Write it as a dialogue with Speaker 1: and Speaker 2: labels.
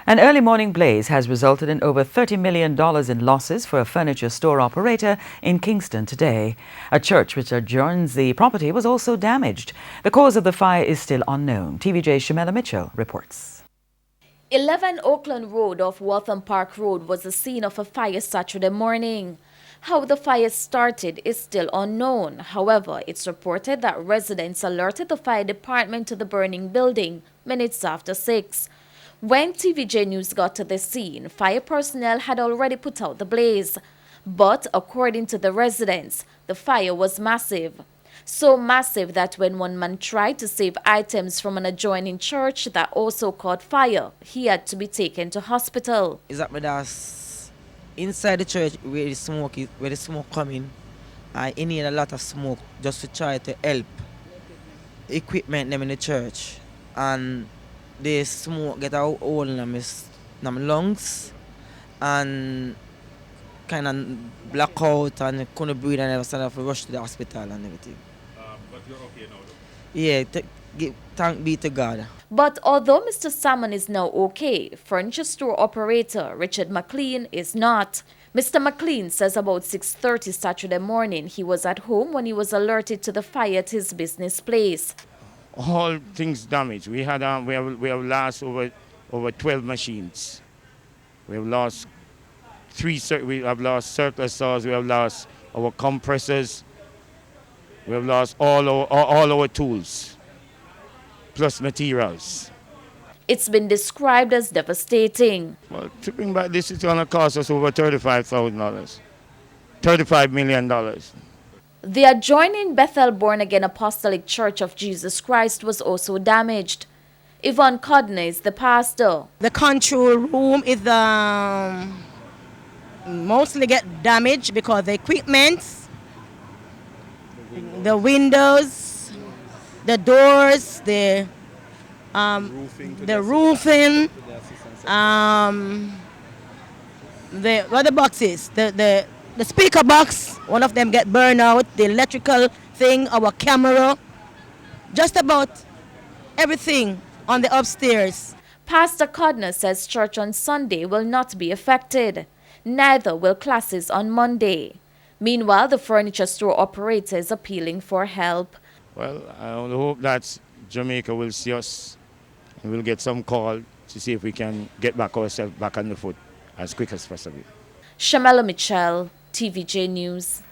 Speaker 1: An early morning blaze has resulted in over $30 million in losses for a furniture store operator in Kingston today. A church which adjoins the property was also damaged. The cause of the fire is still unknown. TVJ's Shamela Mitchell reports.
Speaker 2: 11 Oakland Road off Waltham Park Road was the scene of a fire Saturday morning. How the fire started is still unknown. However, it's reported that residents alerted the fire department to the burning building minutes after 6. When TVJ News got to the scene, fire personnel had already put out the blaze. But according to the residents, the fire was massive. So massive that when one man tried to save items from an adjoining church that also caught fire, he had to be taken to hospital.
Speaker 3: Is that with us inside the church where the smoke coming? I inhale a lot of smoke just to try to help equipment them in the church, and the smoke get a hole in my lungs and kind of black out and couldn't breathe, and I was have to rush to the hospital and everything.
Speaker 4: But you're okay now, though?
Speaker 3: Yeah, thank be to God.
Speaker 2: But although Mr. Salmon is now okay, furniture store operator Richard McLean is not. Mr. McLean says about 6:30 Saturday morning he was at home when he was alerted to the fire at his business place.
Speaker 4: All things damaged. We have lost over 12 machines. We have lost we have lost circular saws. We have lost our compressors. We have lost all our tools, plus materials.
Speaker 2: It's been described as devastating.
Speaker 4: Well, to bring back this, it's going to cost us over $35,000, $35 million.
Speaker 2: The adjoining Bethel Born Again Apostolic Church of Jesus Christ was also damaged. Yvonne Codner is the pastor.
Speaker 5: The control room is mostly get damaged because the equipment, the windows, the doors, the roofing, the boxes, the speaker box, one of them get burned out, the electrical thing, our camera, just about everything on the upstairs.
Speaker 2: Pastor Codner says church on Sunday will not be affected. Neither will classes on Monday. Meanwhile, the furniture store operator is appealing for help.
Speaker 4: Well, I only hope that Jamaica will see us and we'll get some call to see if we can get ourselves back on the foot as quick as possible.
Speaker 2: Shamela Mitchell, TVJ News.